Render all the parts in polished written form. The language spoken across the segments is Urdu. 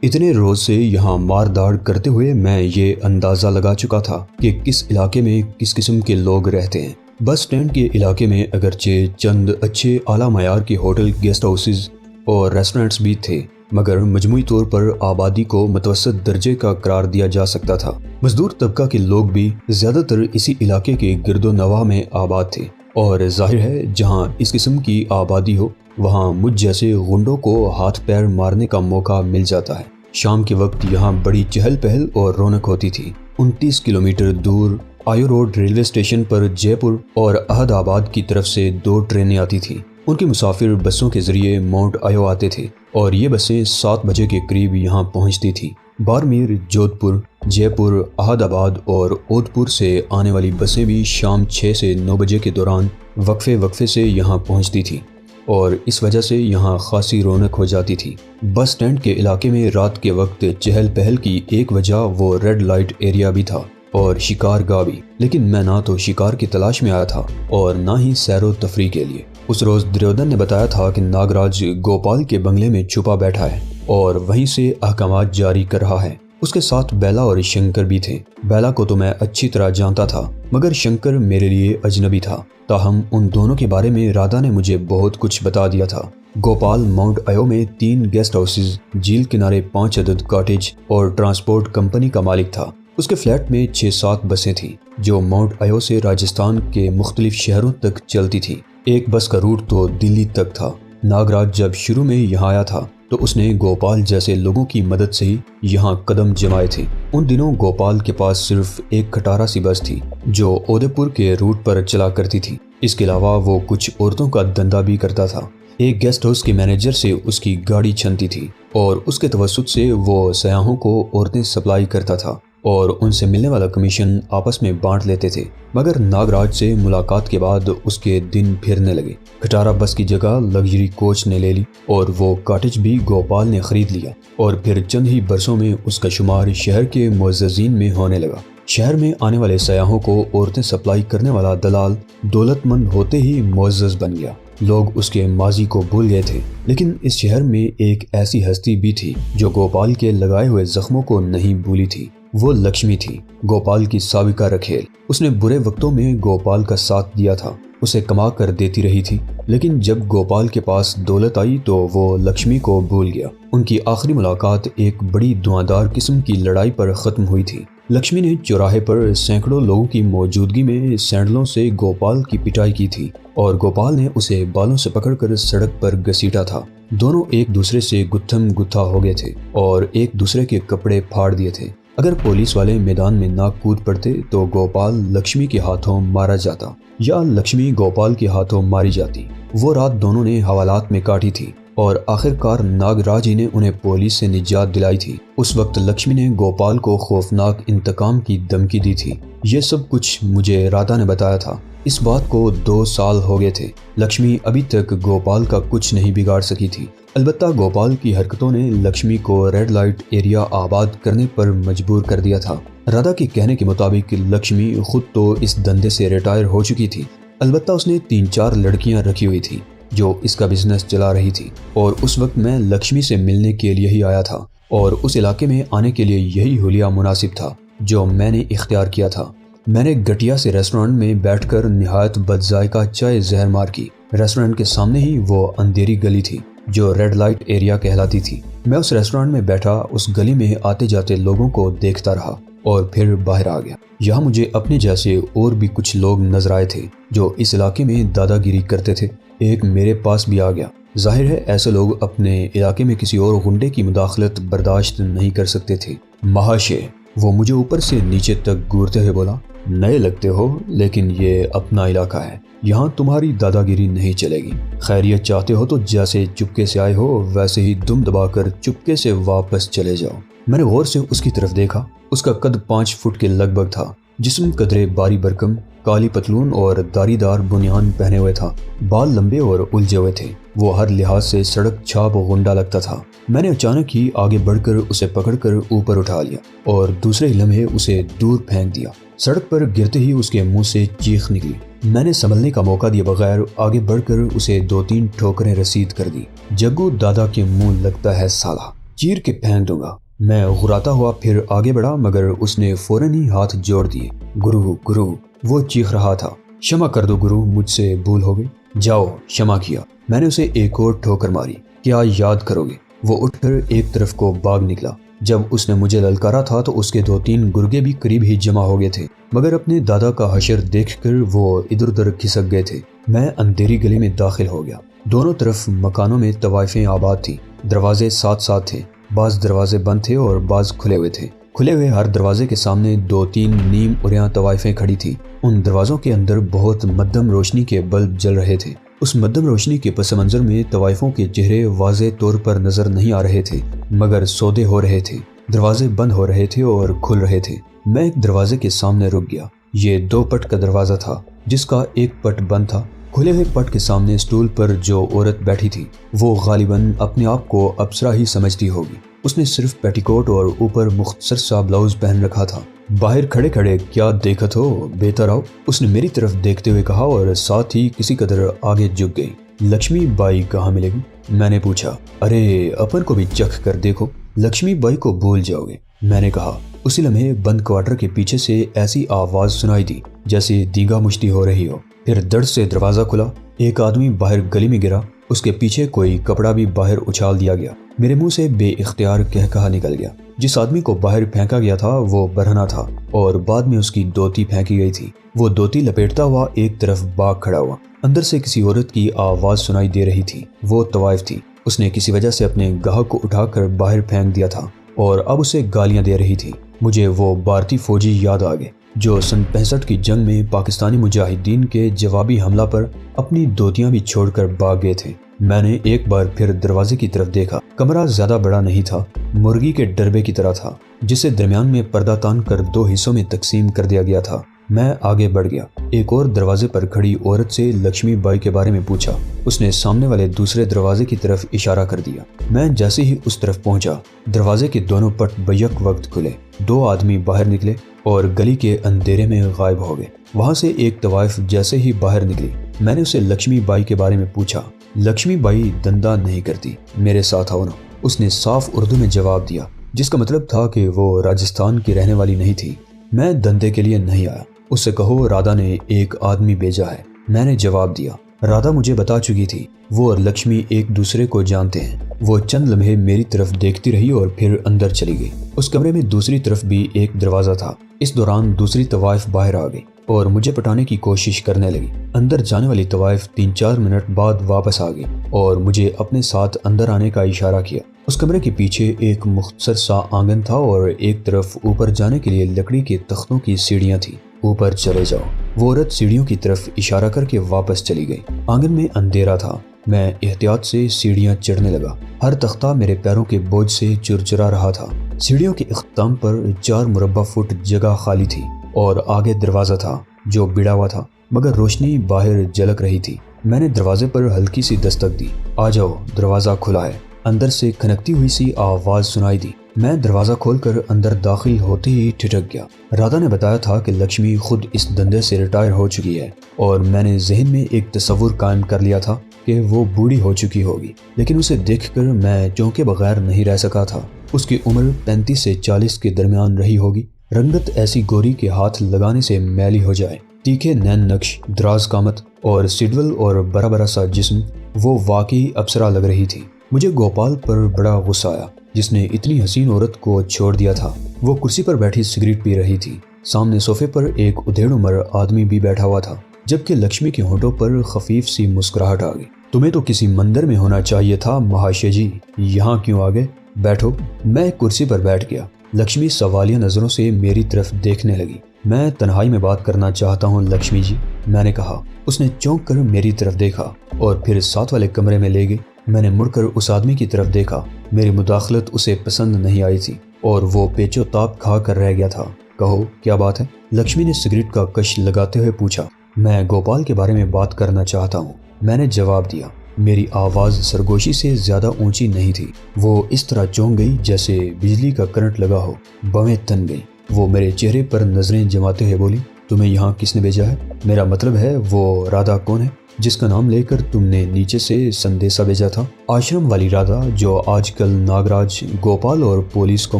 اتنے روز سے یہاں مار داڑ کرتے ہوئے میں یہ اندازہ لگا چکا تھا کہ کس علاقے میں کس قسم کے لوگ رہتے ہیں۔ بس سٹینڈ کے علاقے میں اگرچہ چند اچھے اعلیٰ معیار کے ہوٹل، گیسٹ ہاؤسز اور ریسٹورنٹس بھی تھے، مگر مجموعی طور پر آبادی کو متوسط درجے کا قرار دیا جا سکتا تھا۔ مزدور طبقہ کے لوگ بھی زیادہ تر اسی علاقے کے گرد و نواح میں آباد تھے، اور ظاہر ہے جہاں اس قسم کی آبادی ہو وہاں مجھ جیسے غنڈوں کو ہاتھ پیر مارنے کا موقع مل جاتا ہے۔ شام کے وقت یہاں بڑی چہل پہل اور رونق ہوتی تھی۔ 29 کلومیٹر دور آیو روڈ ریلوے اسٹیشن پر جے پور اور احد آباد کی طرف سے 2 ٹرینیں آتی تھیں۔ ان کے مسافر بسوں کے ذریعے ماؤنٹ آیو آتے تھے اور یہ بسیں 7 بجے کے قریب یہاں پہنچتی تھیں۔ بارمیر، جودھ پور، جے پور، احد آباد اور اودھ پور سے آنے والی بسیں بھی شام 6 سے 9 بجے کے دوران وقفے سے یہاں پہنچتی تھیں، اور اس وجہ سے یہاں خاصی رونق ہو جاتی تھی۔ بس سٹینڈ کے علاقے میں رات کے وقت چہل پہل کی ایک وجہ وہ ریڈ لائٹ ایریا بھی تھا اور شکار گاہ بھی، لیکن میں نہ تو شکار کی تلاش میں آیا تھا اور نہ ہی سیر و تفریح کے لیے۔ اس روز دریودن نے بتایا تھا کہ ناگراج گوپال کے بنگلے میں چھپا بیٹھا ہے اور وہیں سے احکامات جاری کر رہا ہے۔ اس کے ساتھ بیلا اور شنکر بھی تھے۔ بیلا کو تو میں اچھی طرح جانتا تھا، مگر شنکر میرے لیے اجنبی تھا، تاہم ان دونوں کے بارے میں رادھا نے مجھے بہت کچھ بتا دیا تھا۔ گوپال ماؤنٹ آیو میں 3 گیسٹ ہاؤسز، جھیل کنارے 5 عدد کاٹیج اور ٹرانسپورٹ کمپنی کا مالک تھا۔ اس کے فلیٹ میں 6-7 بسیں تھیں جو ماؤنٹ آیو سے راجستھان کے مختلف شہروں تک چلتی تھیں۔ ایک بس کا روٹ تو دلی تک تھا۔ ناگراج جب شروع میں یہاں آیا تھا تو اس نے گوپال جیسے لوگوں کی مدد سے ہی یہاں قدم جمائے تھے۔ ان دنوں گوپال کے پاس صرف ایک کھٹارا سی بس تھی جو اودے پور کے روٹ پر چلا کرتی تھی۔ اس کے علاوہ وہ کچھ عورتوں کا دھندا بھی کرتا تھا۔ ایک گیسٹ ہاؤس کے مینیجر سے اس کی گاڑی چھنتی تھی اور اس کے توسط سے وہ سیاحوں کو عورتیں سپلائی کرتا تھا اور ان سے ملنے والا کمیشن آپس میں بانٹ لیتے تھے۔ مگر ناگراج سے ملاقات کے بعد اس کے دن پھرنے لگے۔ کھٹارا بس کی جگہ لگژری کوچ نے لے لی اور وہ کاٹیج بھی گوپال نے خرید لیا، اور پھر چند ہی برسوں میں اس کا شمار شہر کے معززین میں ہونے لگا۔ شہر میں آنے والے سیاحوں کو عورتیں سپلائی کرنے والا دلال دولت مند ہوتے ہی معزز بن گیا۔ لوگ اس کے ماضی کو بھول گئے تھے، لیکن اس شہر میں ایک ایسی ہستی بھی تھی جو گوپال کے لگائے ہوئے زخموں کو نہیں بھولی تھی۔ وہ لکشمی تھی، گوپال کی سابقہ رکھیل۔ اس نے برے وقتوں میں گوپال کا ساتھ دیا تھا، اسے کما کر دیتی رہی تھی، لیکن جب گوپال کے پاس دولت آئی تو وہ لکشمی کو بھول گیا۔ ان کی آخری ملاقات ایک بڑی دھواندار قسم کی لڑائی پر ختم ہوئی تھی۔ لکشمی نے چوراہے پر سینکڑوں لوگوں کی موجودگی میں سینڈلوں سے گوپال کی پٹائی کی تھی اور گوپال نے اسے بالوں سے پکڑ کر سڑک پر گھسیٹا تھا۔ دونوں ایک دوسرے سے گتھم گتھا ہو گئے تھے اور ایک دوسرے کے کپڑے پھاڑ دیے تھے۔ اگر پولیس والے میدان میں نہ کود پڑتے تو گوپال لکشمی کے ہاتھوں مارا جاتا یا لکشمی گوپال کے ہاتھوں ماری جاتی۔ وہ رات دونوں نے حوالات میں کاٹی تھی اور آخر کار ناگراج ہی نے انہیں پولیس سے نجات دلائی تھی۔ اس وقت لکشمی نے گوپال کو خوفناک انتقام کی دھمکی دی تھی۔ یہ سب کچھ مجھے رادھا نے بتایا تھا۔ اس بات کو 2 سال ہو گئے تھے۔ لکشمی ابھی تک گوپال کا کچھ نہیں بگاڑ سکی تھی۔ البتہ گوپال کی حرکتوں نے لکشمی کو ریڈ لائٹ ایریا آباد کرنے پر مجبور کر دیا تھا۔ رادھا کے کہنے کے مطابق لکشمی خود تو اس دھندے سے ریٹائر ہو چکی تھی، البتہ اس نے 3-4 لڑکیاں رکھی ہوئی تھی جو اس کا بزنس چلا رہی تھی، اور اس وقت میں لکشمی سے ملنے کے لیے ہی آیا تھا اور اس علاقے میں آنے کے لیے یہی حلیہ مناسب تھا جو میں نے اختیار کیا تھا۔ میں نے گٹیا سے ریسٹورنٹ میں بیٹھ کر نہایت بد ذائقہ چائے زہر مار کی۔ ریسٹورنٹ کے سامنے ہی وہ اندھیری گلی تھی جو ریڈ لائٹ ایریا کہلاتی تھی۔ میں اس ریسٹورنٹ میں بیٹھا اس گلی میں آتے جاتے لوگوں کو دیکھتا رہا اور پھر باہر آ گیا۔ یہاں مجھے اپنے جیسے اور بھی کچھ لوگ نظر آئے تھے جو اس علاقے میں دادا گیری کرتے تھے۔ ایک میرے پاس بھی آ گیا۔ ظاہر ہے ایسے لوگ اپنے علاقے میں کسی اور غنڈے کی مداخلت برداشت نہیں کر سکتے تھے۔ مہاشے، وہ مجھے اوپر سے نیچے تک گورتے ہوئے بولا، نئے لگتے ہو لیکن یہ اپنا علاقہ ہے، یہاں تمہاری دادا گیری نہیں چلے گی۔ خیریت چاہتے ہو تو جیسے چپکے سے آئے ہو ویسے ہی دم دبا کر چپکے سے واپس چلے جاؤ۔ میں نے غور سے اس کی طرف دیکھا۔ اس کا قد 5 فٹ کے لگ بھگ تھا، جسم قدرے باری برکم، کالی پتلون اور داری دار بنیان پہنے ہوئے تھا۔ بال لمبے اور الجھے ہوئے تھے۔ وہ ہر لحاظ سے سڑک چھاپ غنڈا لگتا تھا۔ میں نے اچانک ہی آگے بڑھ کر اسے پکڑ کر اوپر اٹھا لیا اور دوسرے ہی لمحے اسے دور پھینک دیا۔ سڑک پر گرتے ہی اس کے منہ سے چیخ نکلی۔ میں نے سنبھلنے کا موقع دیے بغیر آگے بڑھ کر اسے 2-3 ٹھوکریں رسید کر دی۔ جگو دادا کے منہ لگتا ہے سالہ، چیر کے پھینک دوں گا۔ میں غراتا ہوا پھر آگے بڑھا مگر اس نے فوراً ہی ہاتھ جوڑ دیے۔ گرو گرو وہ چیخ رہا تھا۔ شمع کر دو گرو، مجھ سے بھول ہو گئی۔ جاؤ، شمع کیا۔ میں نے اسے ایک اور ٹھوکر ماری۔ کیا یاد کرو گے؟ وہ اٹھ کر ایک طرف کو بھاگ نکلا۔ جب اس نے مجھے للکارا تھا تو اس کے 2-3 گرگے بھی قریب ہی جمع ہو گئے تھے، مگر اپنے دادا کا حشر دیکھ کر وہ ادھر ادھر کھسک گئے تھے۔ میں اندھیری گلی میں داخل ہو گیا۔ دونوں طرف مکانوں میں طوائفیں آباد تھیں۔ دروازے ساتھ ساتھ تھے، بعض دروازے بند تھے اور بعض کھلے ہوئے تھے۔ کھلے ہوئے ہر دروازے کے سامنے 2-3 نیم اریاں طوائفیں کھڑی تھیں۔ ان دروازوں کے اندر بہت مدھم روشنی کے بلب جل رہے تھے۔ اس مدھم روشنی کے پس منظر میں طوائفوں کے چہرے واضح طور پر نظر نہیں آ رہے تھے، مگر سودے ہو رہے تھے۔ دروازے بند ہو رہے تھے اور کھل رہے تھے۔ میں ایک دروازے کے سامنے رک گیا۔ یہ 2 پٹ کا دروازہ تھا جس کا ایک پٹ بند تھا۔ کھلے ہوئے پٹ کے سامنے اسٹول پر جو عورت بیٹھی تھی وہ غالباً اپنے آپ کو اپسرا ہی سمجھتی ہوگی۔ اس نے صرف پیٹی کوٹ اور اوپر مختصر سا بلاؤز پہن رکھا تھا۔ باہر کھڑے کھڑے کیا دیکھت ہو بہتر آؤ، اس نے میری طرف دیکھتے ہوئے کہا اور ساتھ ہی کسی قدر آگے جھک گئی۔ لکشمی بائی کہاں ملے گی؟ میں نے پوچھا۔ ارے اپن کو بھی چکھ کر دیکھو، لکشمی بائی کو بھول جاؤ گے، میں نے کہا۔ اسی لمحے بند کوارٹر کے پیچھے سے ایسی آواز سنائی دی جیسے دینگا مشتی ہو رہی ہو۔ پھر دڑ سے دروازہ کھلا۔ ایک آدمی باہر گلی میں گرا۔ اس کے پیچھے کوئی کپڑا بھی باہر اچھال دیا گیا۔ میرے منہ سے بے اختیار کہا نکل گیا۔ جس آدمی کو باہر پھینکا گیا تھا وہ برہنہ تھا اور بعد میں اس کی دھوتی پھینکی گئی تھی۔ وہ دھوتی لپیٹتا ہوا ایک طرف بھاگ کھڑا ہوا۔ اندر سے کسی عورت کی آواز سنائی دے رہی تھی۔ وہ طوائف تھی۔ اس نے کسی وجہ سے اپنے گاہک کو اٹھا کر باہر پھینک دیا تھا اور اب اسے گالیاں دے رہی تھی۔ مجھے وہ بھارتی فوجی یاد آ گئے جو سن 65 کی جنگ میں پاکستانی مجاہدین کے جوابی حملہ پر اپنی دھوتیاں بھی چھوڑ کر بھاگ گئے تھے۔ میں نے ایک بار پھر دروازے کی طرف دیکھا۔ کمرہ زیادہ بڑا نہیں تھا، مرغی کے ڈربے کی طرح تھا جسے درمیان میں پردہ تان کر 2 حصوں میں تقسیم کر دیا گیا تھا۔ میں آگے بڑھ گیا۔ ایک اور دروازے پر کھڑی عورت سے لکشمی بائی کے بارے میں پوچھا۔ اس نے سامنے والے دوسرے دروازے کی طرف اشارہ کر دیا۔ میں جیسے ہی اس طرف پہنچا، دروازے کے دونوں پٹ بیک وقت کھلے۔ 2 آدمی باہر نکلے اور گلی کے اندھیرے میں غائب ہو گئے۔ وہاں سے ایک طوائف جیسے ہی باہر نکلی، میں نے اسے لکشمی بائی کے بارے میں پوچھا۔ لکشمی بائی دندہ نہیں کرتی، میرے ساتھ آؤ نا، اس نے صاف اردو میں جواب دیا، جس کا مطلب تھا کہ وہ راجستھان کی رہنے والی نہیں تھی۔ میں دندے کے لیے نہیں آیا، اس سے کہو رادھا نے ایک آدمی بھیجا ہے، میں نے جواب دیا۔ رادھا مجھے بتا چکی تھی، وہ اور لکشمی ایک دوسرے کو جانتے ہیں۔ وہ چند لمحے میری طرف دیکھتی رہی اور پھر اندر چلی گئی۔ اس کمرے میں دوسری طرف بھی ایک دروازہ تھا۔ اس دوران دوسری طوائف باہر آ گئی اور مجھے پٹانے کی کوشش کرنے لگی۔ اندر جانے والی طوائف 3-4 منٹ بعد واپس آ گئی اور مجھے اپنے ساتھ اندر آنے کا اشارہ کیا۔ اس کمرے کے پیچھے ایک مختصر سا آنگن تھا اور ایک طرف اوپر جانے کے لیے لکڑی کے تختوں کی سیڑھیاں تھیں۔ اوپر چلے جاؤ، وہ عورت سیڑھیوں کی طرف اشارہ کر کے واپس چلی گئی۔ آنگن میں اندھیرا تھا۔ میں احتیاط سے سیڑھیاں چڑھنے لگا۔ ہر تختہ میرے پیروں کے بوجھ سے چرچرا رہا تھا۔ سیڑھیوں کے اختتام پر 4 مربع فٹ جگہ خالی تھی اور آگے دروازہ تھا جو بڑا ہوا تھا، مگر روشنی باہر جھلک رہی تھی۔ میں نے دروازے پر ہلکی سی دستک دی۔ آ جاؤ، دروازہ کھلا ہے، اندر سے کھنکتی ہوئی سی آواز سنائی دی۔ میں دروازہ کھول کر اندر داخل ہوتے ہی ٹھٹک گیا۔ رادھا نے بتایا تھا کہ لکشمی خود اس دندے سے ریٹائر ہو چکی ہے اور میں نے ذہن میں ایک تصور قائم کر لیا تھا کہ وہ بوڑھی ہو چکی ہوگی، لیکن اسے دیکھ کر میں چونکے بغیر نہیں رہ سکا تھا۔ اس کی عمر 35 سے 40 کے درمیان رہی ہوگی۔ رنگت ایسی گوری کے ہاتھ لگانے سے میلی ہو جائے، تیکھے نین نقش، دراز قامت اور سڈول اور بڑا بڑا سا جسم، وہ واقعی اپسرا لگ رہی تھی۔ مجھے گوپال پر بڑا غصہ آیا جس نے اتنی حسین عورت کو چھوڑ دیا تھا۔ وہ کرسی پر بیٹھی سگریٹ پی رہی تھی۔ سامنے صوفے پر ایک ادھیڑ عمر آدمی بھی بیٹھا ہوا تھا، جبکہ لکشمی کے ہونٹوں پر خفیف سی مسکراہٹ آ گئی۔ تمہیں تو کسی مندر میں ہونا چاہیے تھا مہاشے جی، یہاں کیوں آ گئے؟ بیٹھو۔ میں کرسی پر بیٹھ گیا۔ لکشمی سوالیہ نظروں سے میری طرف دیکھنے لگی۔ میں تنہائی میں بات کرنا چاہتا ہوں لکشمی جی، میں نے کہا۔ اس نے چونک کر میری طرف دیکھا اور پھر ساتھ والے کمرے میں لے گئی۔ میں نے مڑ کر اس آدمی کی طرف دیکھا۔ میری مداخلت اسے پسند نہیں آئی تھی اور وہ پیچ و تاب کھا کر رہ گیا تھا۔ کہو کیا بات ہے؟ لکشمی نے سگریٹ کا کش لگاتے ہوئے پوچھا۔ میں گوپال کے بارے میں بات کرنا چاہتا ہوں، میں نے جواب دیا۔ میری آواز سرگوشی سے زیادہ اونچی نہیں تھی۔ وہ اس طرح چونک گئی جیسے بجلی کا کرنٹ لگا ہو، بویں تن گئی۔ وہ میرے چہرے پر نظریں جماتے ہوئے بولی، تمہیں یہاں کس نے بھیجا ہے؟ میرا مطلب ہے وہ رادھا کون ہے؟ جس کا نام لے کر تم نے نیچے سے سندیسا بھیجا تھا؟ آشرم والی رادھا جو آج کل ناگراج، گوپال اور پولیس کو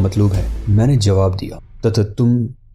مطلوب ہے، میں نے جواب دیا۔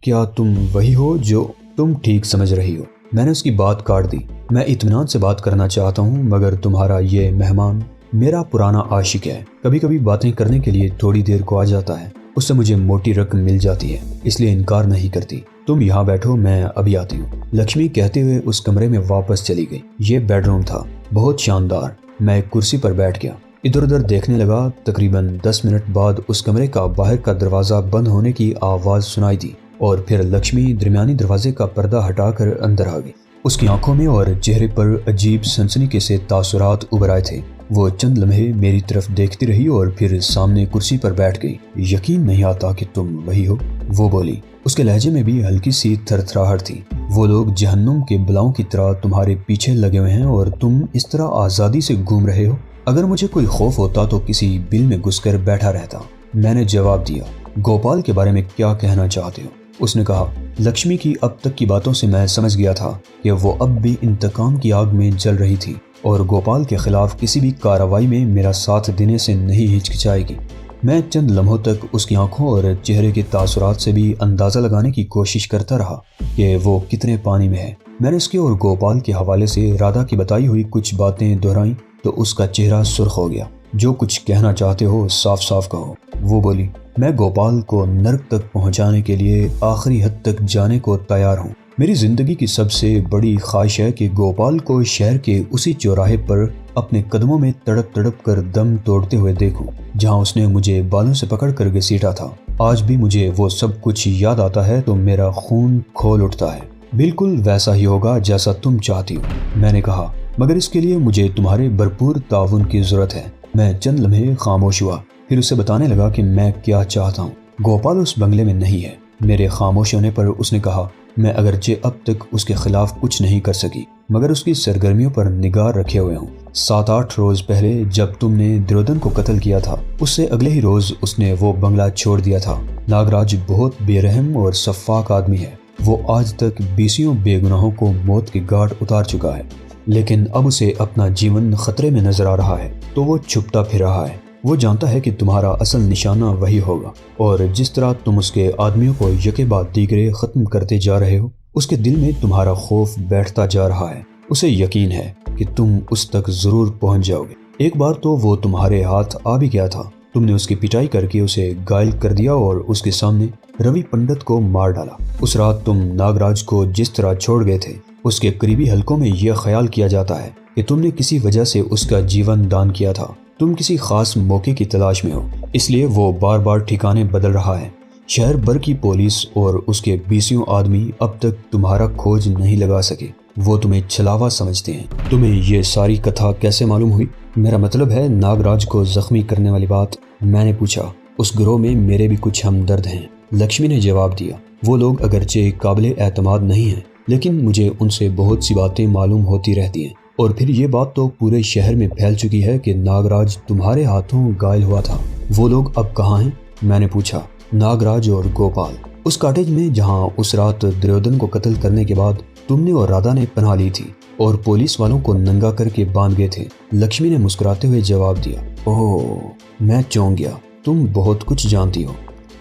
کیا تم وہی ہو جو تم ٹھیک سمجھ رہی ہو؟ میں نے اس کی بات کاٹ دی۔ میں اطمینان سے بات کرنا چاہتا ہوں، مگر تمہارا یہ مہمان میرا پرانا عاشق ہے، کبھی کبھی باتیں کرنے کے لیے تھوڑی دیر کو آ جاتا ہے، اس سے مجھے موٹی رقم مل جاتی ہے، اس لیے انکار نہیں کرتی۔ تم یہاں بیٹھو، میں ابھی آتی ہوں۔ لکشمی کہتے ہوئے اس کمرے میں واپس چلی گئی۔ یہ بیڈ روم تھا، بہت شاندار۔ میں ایک کرسی پر بیٹھ گیا، ادھر ادھر دیکھنے لگا۔ تقریباً 10 منٹ بعد اس کمرے کا باہر کا دروازہ بند ہونے کی آواز سنائی دی اور پھر لکشمی درمیانی دروازے کا پردہ ہٹا کر اندر آ گئی۔ اس کی آنکھوں میں اور چہرے پر عجیب سنسنی سے تاثرات ابھر آئے تھے۔ وہ چند لمحے میری طرف دیکھتی رہی اور پھر سامنے کرسی پر بیٹھ گئی۔ یقین نہیں آتا کہ تم وہی ہو، وہ بولی۔ اس کے لہجے میں بھی ہلکی سی تھرتھراہٹ تھی۔ وہ لوگ جہنم کے بلاؤں کی طرح تمہارے پیچھے لگے ہوئے ہیں اور تم اس طرح آزادی سے گھوم رہے ہو۔ اگر مجھے کوئی خوف ہوتا تو کسی بل میں گھس کر بیٹھا رہتا۔ میں نے جواب دیا۔ گوپال کے بارے میں کیا کہنا چاہتے ہو؟ اس نے کہا۔ لکشمی کی اب تک کی باتوں سے میں سمجھ گیا تھا کہ وہ اب بھی انتقام کی آگ میں جل رہی تھی اور گوپال کے خلاف کسی بھی کارروائی میں میرا ساتھ دینے سے نہیں ہچکچائے گی۔ میں چند لمحوں تک اس کی آنکھوں اور چہرے کے تاثرات سے بھی اندازہ لگانے کی کوشش کرتا رہا کہ وہ کتنے پانی میں ہے۔ میں نے اس کے اور گوپال کے حوالے سے رادھا کی بتائی ہوئی کچھ باتیں دہرائیں تو اس کا چہرہ سرخ ہو گیا۔ جو کچھ کہنا چاہتے ہو صاف صاف کہو، وہ بولی۔ میں گوپال کو نرک تک پہنچانے کے لیے آخری حد تک جانے کو تیار ہوں۔ میری زندگی کی سب سے بڑی خواہش ہے کہ گوپال کو شہر کے اسی چوراہے پر اپنے قدموں میں تڑپ تڑپ کر دم توڑتے ہوئے دیکھوں جہاں اس نے مجھے بالوں سے پکڑ کر گھسیٹا تھا۔ آج بھی مجھے وہ سب کچھ یاد آتا ہے تو میرا خون کھول اٹھتا ہے۔ بالکل ویسا ہی ہوگا جیسا تم چاہتی ہو، میں نے کہا، مگر اس کے لیے مجھے تمہارے بھرپور تعاون کی ضرورت ہے۔ میں چند لمحے خاموش ہوا، پھر اسے بتانے لگا کہ میں کیا چاہتا ہوں۔ گوپال اس بنگلے میں نہیں ہے۔ میرے خاموش ہونے پر اس نے کہا، میں اگرچہ اب تک اس کے خلاف کچھ نہیں کر سکی مگر اس کی سرگرمیوں پر نگاہ رکھے ہوئے ہوں۔ 7-8 روز پہلے جب تم نے دریودن کو قتل کیا تھا، اس سے اگلے ہی روز اس نے وہ بنگلہ چھوڑ دیا تھا۔ ناگراج بہت بے رحم اور شفاق آدمی ہے۔ وہ آج تک 20 بے گناہوں کو موت کی گھاٹ اتار چکا ہے، لیکن اب اسے اپنا جیون خطرے میں نظر آ رہا ہے تو وہ چھپتا پھر رہا ہے۔ وہ جانتا ہے کہ تمہارا اصل نشانہ وہی ہوگا اور جس طرح تم اس کے آدمیوں کو یکے بعد دیگرے ختم کرتے جا رہے ہو، اس کے دل میں تمہارا خوف بیٹھتا جا رہا ہے۔ اسے یقین ہے کہ تم اس تک ضرور پہنچ جاؤ گے۔ ایک بار تو وہ تمہارے ہاتھ آ بھی گیا تھا۔ تم نے اس کی پٹائی کر کے اسے گھائل کر دیا اور اس کے سامنے روی پنڈت کو مار ڈالا۔ اس رات تم ناگراج کو جس طرح چھوڑ گئے تھے، اس کے قریبی حلقوں میں یہ خیال کیا جاتا ہے کہ تم نے کسی وجہ سے اس کا جیون دان کیا تھا۔ تم کسی خاص موقع کی تلاش میں ہو، اس لیے وہ بار بار ٹھکانے بدل رہا ہے۔ شہر بھر کی پولیس اور اس کے 20 آدمی اب تک تمہارا کھوج نہیں لگا سکے۔ وہ تمہیں چھلاوا سمجھتے ہیں۔ تمہیں یہ ساری کتھا کیسے معلوم ہوئی؟ میرا مطلب ہے ناگراج کو زخمی کرنے والی بات، میں نے پوچھا۔ اس گروہ میں میرے بھی کچھ ہمدرد ہیں، لکشمی نے جواب دیا۔ وہ لوگ اگرچہ قابل اعتماد نہیں ہیں، لیکن مجھے ان سے بہت سی باتیں معلوم ہوتی رہتی ہیں۔ اور پھر یہ بات تو پورے شہر میں پھیل چکی ہے کہ ناگراج تمہارے ہاتھوں گھائل ہوا تھا۔ وہ لوگ اب کہاں ہیں؟ میں نے پوچھا۔ ناگراج اور گوپال اس کاٹیج میں جہاں اس رات دریودن کو قتل کرنے کے بعد تم نے اور رادھا نے پناہ لی تھی اور پولیس والوں کو ننگا کر کے باندھ گئے تھے، لکشمی نے مسکراتے ہوئے جواب دیا۔ اوہ، میں چونک گیا۔ تم بہت کچھ جانتی ہو،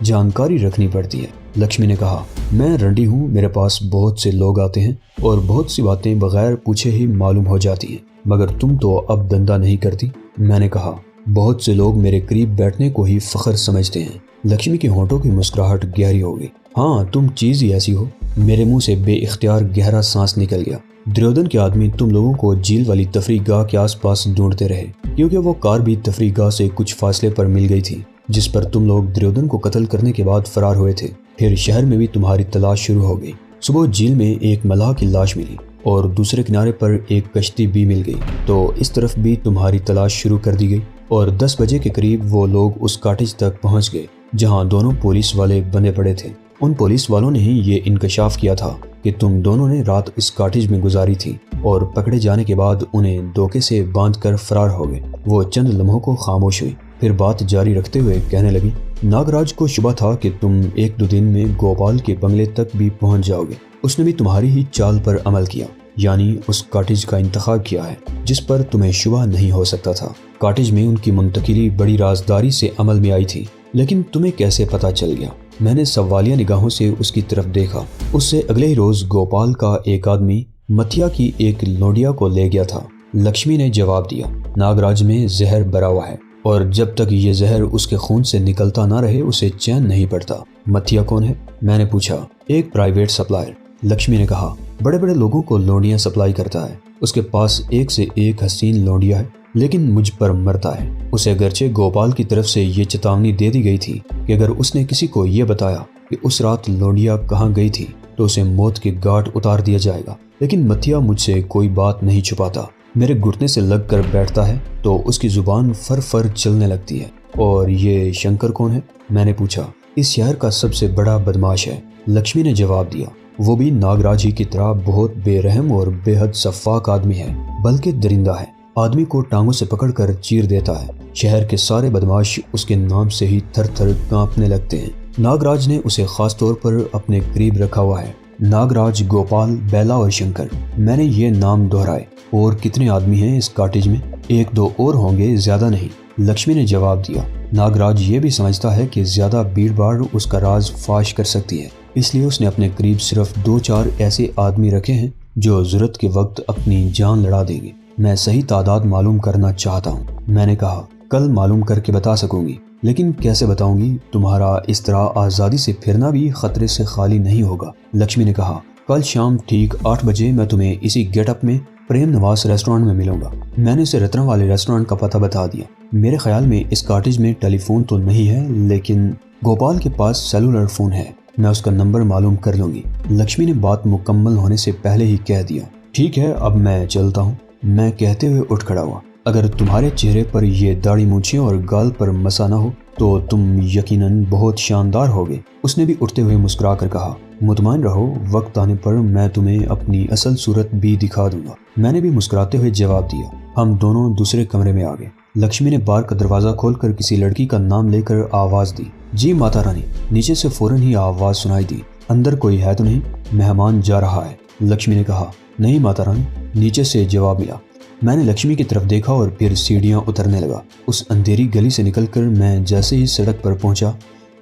جانکاری رکھنی پڑتی ہے، لکشمی نے کہا۔ میں رنڈی ہوں، میرے پاس بہت سے لوگ آتے ہیں اور بہت سی باتیں بغیر پوچھے ہی معلوم ہو جاتی ہیں، مگر تم تو اب دندہ نہیں کرتی، میں نے کہا۔ بہت سے لوگ میرے قریب بیٹھنے کو ہی فخر سمجھتے ہیں۔ لکشمی کے ہونٹوں کی مسکراہٹ گہری ہو گئی۔ ہاں، تم چیز ہی ایسی ہو۔ میرے منہ سے بے اختیار گہرا سانس نکل گیا۔ دریودن کے آدمی تم لوگوں کو جھیل والی تفریح گاہ کے آس پاس ڈھونڈتے رہے، کیونکہ وہ کار بھی تفریح گاہ سے کچھ فاصلے پر مل گئی تھی جس پر تم لوگ دریودن کو قتل کرنے کے بعد فرار ہوئے تھے۔ پھر شہر میں بھی تمہاری تلاش شروع ہو گئی۔ صبح جھیل میں ایک ملاح کی لاش ملی اور دوسرے کنارے پر ایک کشتی بھی مل گئی، تو اس طرف بھی تمہاری تلاش شروع کر دی گئی اور 10 بجے کے قریب وہ لوگ اس کاٹیج تک پہنچ گئے جہاں دونوں پولیس والے بندے پڑے تھے۔ ان پولیس والوں نے ہی یہ انکشاف کیا تھا کہ تم دونوں نے رات اس کاٹیج میں گزاری تھی اور پکڑے جانے کے بعد انہیں دھوکے سے باندھ کر فرار ہو گئے۔ وہ چند لمحوں کو خاموش ہوئی، پھر بات جاری رکھتے ہوئے کہنے لگی، ناگراج کو شبہ تھا کہ تم 1-2 دن میں گوپال کے بنگلے تک بھی پہنچ جاؤ گے۔ اس نے بھی تمہاری ہی چال پر عمل کیا۔ یعنی اس کاٹیج کا انتخاب کیا ہے جس پر تمہیں شبہ نہیں ہو سکتا تھا۔ کاٹیج میں ان کی منتقلی بڑی رازداری سے عمل میں آئی تھی، لیکن تمہیں کیسے پتہ چل گیا؟ میں نے سوالیہ نگاہوں سے اس کی طرف دیکھا۔ اس سے اگلے ہی روز گوپال کا ایک آدمی متھیا کی ایک لونڈیا کو لے گیا تھا۔ لکشمی نے جواب دیا، ناگراج میں زہر بھرا ہوا ہے اور جب تک یہ زہر اس کے خون سے نکلتا نہ رہے اسے چین نہیں پڑتا۔ متھیا کون ہے؟ میں نے پوچھا۔ ایک پرائیویٹ سپلائر، لکشمی نے کہا، بڑے بڑے لوگوں کو لونڈیاں سپلائی کرتا ہے۔ اس کے پاس ایک سے ایک حسین لونڈیا ہے، لیکن مجھ پر مرتا ہے۔ اسے اگرچہ گوپال کی طرف سے یہ چتاونی دے دی گئی تھی کہ اگر اس نے کسی کو یہ بتایا کہ اس رات لونڈیا کہاں گئی تھی تو اسے موت کے گھاٹ اتار دیا جائے گا، لیکن متھیا مجھ سے کوئی بات نہیں چھپاتا۔ میرے گھٹنے سے لگ کر بیٹھتا ہے تو اس کی زبان فر فر چلنے لگتی ہے۔ اور یہ شنکر کون ہے؟ میں نے پوچھا۔ اس شہر کا سب سے بڑا بدماش ہے، لکشمی نے جواب دیا۔ وہ بھی ناگراج ہی کی طرح بہت بے رحم اور بے حد شفاق آدمی ہے، بلکہ درندہ ہے، آدمی کو ٹانگوں سے پکڑ کر چیر دیتا ہے۔ شہر کے سارے بدماش اس کے نام سے ہی تھر تھر کانپنے لگتے ہیں۔ ناگراج نے اسے خاص طور پر اپنے قریب رکھا ہوا ہے۔ ناگراج، گوپال، بیلا اور شنکر، میں نے یہ نام دہرائے۔ اور کتنے آدمی ہیں اس کاٹیج میں؟ ایک دو اور ہوں گے، زیادہ نہیں، لکشمی نے جواب دیا۔ ناگراج یہ بھی سمجھتا ہے کہ زیادہ بھیڑ بھاڑ اس کا راز فاش کر سکتی ہے، اس لیے اس نے اپنے قریب صرف 2-4 ایسے آدمی رکھے ہیں جو ضرورت کے وقت اپنی جان لڑا دیں گے۔ میں صحیح تعداد معلوم کرنا چاہتا ہوں، میں نے کہا۔ کل معلوم کر کے بتا سکوں گی، لیکن کیسے بتاؤں گی؟ تمہارا اس طرح آزادی سے پھرنا بھی خطرے سے خالی نہیں ہوگا، لکشمی نے کہا۔ کل شام ٹھیک 8 بجے میں تمہیں اسی گیٹ اپ میں پریم نواس ریسٹورانٹ میں ملوں گا۔ میں نے اسے رتنا والے ریسٹورانٹ کا پتہ بتا دیا۔ میرے خیال میں اس کاٹیج میں ٹیلی فون تو نہیں ہے، لیکن گوپال کے پاس سیلولر فون ہے، میں اس کا نمبر معلوم کر لوں گی، لکشمی نے بات مکمل ہونے سے پہلے ہی کہہ دیا۔ ٹھیک ہے، اب میں چلتا ہوں، میں کہتے ہوئے اٹھ کھڑا ہوا۔ اگر تمہارے چہرے پر یہ داڑھی مونچھیں اور گال پر مسا نہ ہو تو تم یقیناً بہت شاندار ہوگے، اس نے بھی اٹھتے ہوئے مسکرا کر کہا۔ مطمئن رہو، وقت آنے پر میں تمہیں اپنی اصل صورت بھی دکھا دوں گا، میں نے بھی مسکراتے ہوئے جواب دیا۔ ہم دونوں دوسرے کمرے میں آ گئے۔ لکشمی نے بار کا دروازہ کھول کر کسی لڑکی کا نام لے کر آواز دی، جی ماتا رانی۔ نیچے سے فوراً ہی آواز سنائی دی، اندر کوئی ہے تو نہیں؟ مہمان جا رہا ہے، لکشمی نے کہا۔ نہیں ماتا رانی، نیچے سے جواب ملا۔ میں نے لکشمی کی طرف دیکھا اور پھر سیڑھیاں اترنے لگا۔ اس اندھیری گلی سے نکل کر میں جیسے ہی سڑک پر پہنچا،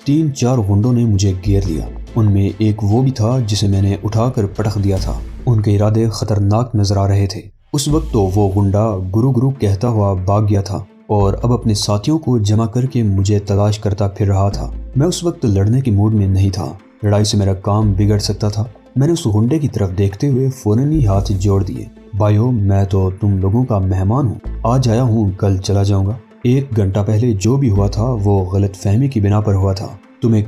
3-4 غنڈوں نے مجھے گھیر لیا۔ ان میں ایک وہ بھی تھا جسے میں نے اٹھا کر پٹخ دیا تھا۔ ان کے ارادے خطرناک نظر آ رہے تھے۔ اس وقت تو وہ غنڈا گرو گرو کہتا ہوا بھاگ گیا تھا اور اب اپنے ساتھیوں کو جمع کر کے مجھے تلاش کرتا پھر رہا تھا۔ میں اس وقت لڑنے کے موڈ میں نہیں تھا، لڑائی سے میرا کام بگڑ سکتا تھا۔ میں نے اس غنڈے کی طرف دیکھتے ہوئے فوراً ہی ہاتھ جوڑ دیے۔ بھائیو، میں تو تم لوگوں کا مہمان ہوں، آج آیا ہوں، کل چلا جاؤں گا۔ 1 گھنٹہ پہلے جو بھی ہوا تھا وہ غلط فہمی کی بنا پر ہوا تھا۔ تمہیں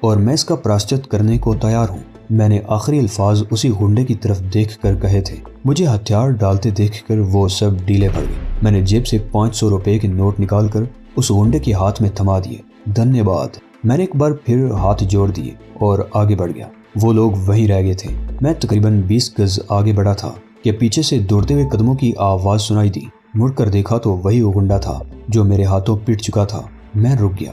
اور میں اس کا پراشچت کرنے کو تیار ہوں۔ میں نے آخری الفاظ اسی غنڈے کی طرف دیکھ کر کہے تھے۔ مجھے ہتھیار ڈالتے دیکھ کر وہ سب ڈھیلے پڑ گئے۔ میں نے جیب سے 500 روپے کے نوٹ نکال کر اس غنڈے کے ہاتھ میں تھما دیے۔ دھنیہ واد، میں نے ایک بار پھر ہاتھ جوڑ دیے اور آگے بڑھ گیا۔ وہ لوگ وہیں رہ گئے تھے۔ میں تقریباً 20 گز آگے بڑھا تھا کہ پیچھے سے دوڑتے ہوئے قدموں کی آواز سنائی دی۔ مڑ کر دیکھا تو وہی غنڈا تھا جو میرے ہاتھوں پٹ چکا تھا۔ میں رک گیا۔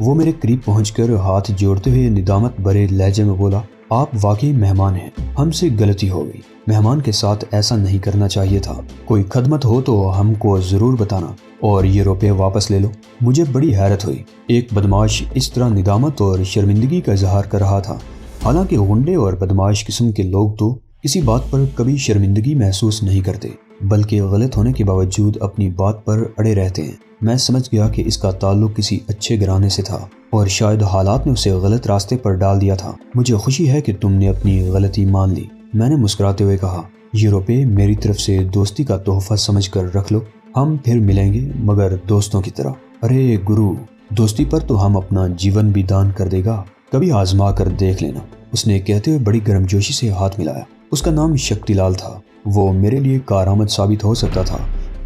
وہ میرے قریب پہنچ کر ہاتھ جوڑتے ہوئے ندامت بھرے لہجے میں بولا۔ آپ واقعی مہمان ہیں، ہم سے غلطی ہو گئی، مہمان کے ساتھ ایسا نہیں کرنا چاہیے تھا۔ کوئی خدمت ہو تو ہم کو ضرور بتانا اور یہ روپے واپس لے لو۔ مجھے بڑی حیرت ہوئی، ایک بدماش اس طرح ندامت اور شرمندگی کا اظہار کر رہا تھا، حالانکہ غنڈے اور بدماش قسم کے لوگ تو کسی بات پر کبھی شرمندگی محسوس نہیں کرتے، بلکہ غلط ہونے کے باوجود اپنی بات پر اڑے رہتے ہیں۔ میں سمجھ گیا کہ اس کا تعلق کسی اچھے گھرانے سے تھا اور شاید حالات نے اسے غلط راستے پر ڈال دیا تھا۔ مجھے خوشی ہے کہ تم نے اپنی غلطی مان لی، میں نے مسکراتے ہوئے کہا۔ یہ روپے میری طرف سے دوستی کا تحفہ سمجھ کر رکھ لو، ہم پھر ملیں گے مگر دوستوں کی طرح۔ ارے گرو، دوستی پر تو ہم اپنا جیون بھی دان کر دے گا، کبھی آزما کر دیکھ لینا، اس نے کہتے ہوئے بڑی گرمجوشی سے ہاتھ ملایا۔ اس کا نام شکتی لال تھا۔ وہ میرے لیے کارآمد ثابت ہو سکتا تھا۔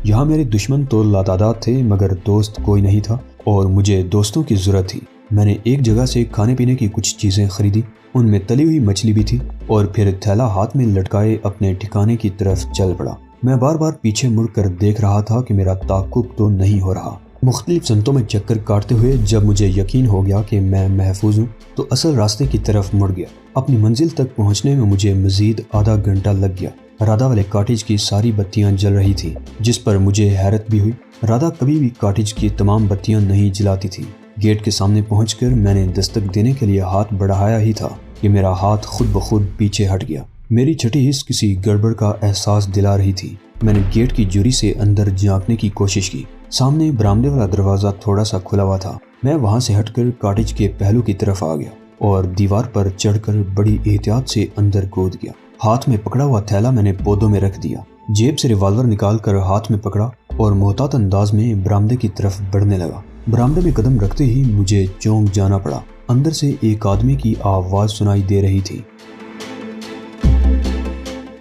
یہاں میرے دشمن تو لاتعداد تھے مگر دوست کوئی نہیں تھا اور مجھے دوستوں کی ضرورت تھی۔ میں نے ایک جگہ سے کھانے پینے کی کچھ چیزیں خریدی، ان میں تلی ہوئی مچھلی بھی تھی، اور پھر تھیلا ہاتھ میں لٹکائے اپنے ٹھکانے کی طرف چل پڑا۔ میں بار بار پیچھے مڑ کر دیکھ رہا تھا کہ میرا تعاقب تو نہیں ہو رہا۔ مختلف سمتوں میں چکر کاٹتے ہوئے جب مجھے یقین ہو گیا کہ میں محفوظ ہوں تو اصل راستے کی طرف مڑ گیا۔ اپنی منزل تک پہنچنے میں مجھے مزید آدھا گھنٹہ لگ گیا۔ رادا والے کاٹیج کی ساری بتیاں جل رہی تھیں، جس پر مجھے حیرت بھی ہوئی۔ رادا کبھی بھی کاٹیج کی تمام بتیاں نہیں جلاتی تھی۔ گیٹ کے سامنے پہنچ کر میں نے دستک دینے کے لیے ہاتھ بڑھایا ہی تھا کہ میرا ہاتھ خود بخود پیچھے ہٹ گیا۔ میری چھٹی حس کسی گڑبڑ کا احساس دلا رہی تھی۔ میں نے گیٹ کی جوری سے اندر جھانکنے کی کوشش کی۔ سامنے برآمدے والا دروازہ تھوڑا سا کھلا ہوا تھا۔ میں وہاں سے ہٹ کر کاٹیج کے پہلو کی طرف آ گیا اور دیوار پر چڑھ کر بڑی احتیاط سے اندر کود گیا۔ ہاتھ میں پکڑا ہوا تھیلا میں نے پودوں میں رکھ دیا، جیب سے ریوالور نکال کر ہاتھ میں پکڑا اور محتاط انداز میں برآمدے کی طرف بڑھنے لگا۔ برآمدے میں قدم رکھتے ہی مجھے چونک جانا پڑا۔ اندر سے ایک آدمی کی آواز سنائی دے رہی تھی۔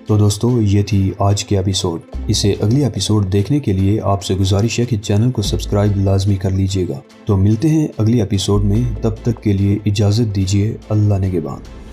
تو دوستو، یہ تھی آج کے ایپیسوڈ۔ اسے اگلی ایپیسوڈ دیکھنے کے لیے آپ سے گزارش ہے کہ چینل کو سبسکرائب لازمی کر لیجئے گا۔ تو ملتے ہیں اگلی ایپیسوڈ میں، تب تک کے لیے اجازت دیجیے۔ اللہ نگہبان۔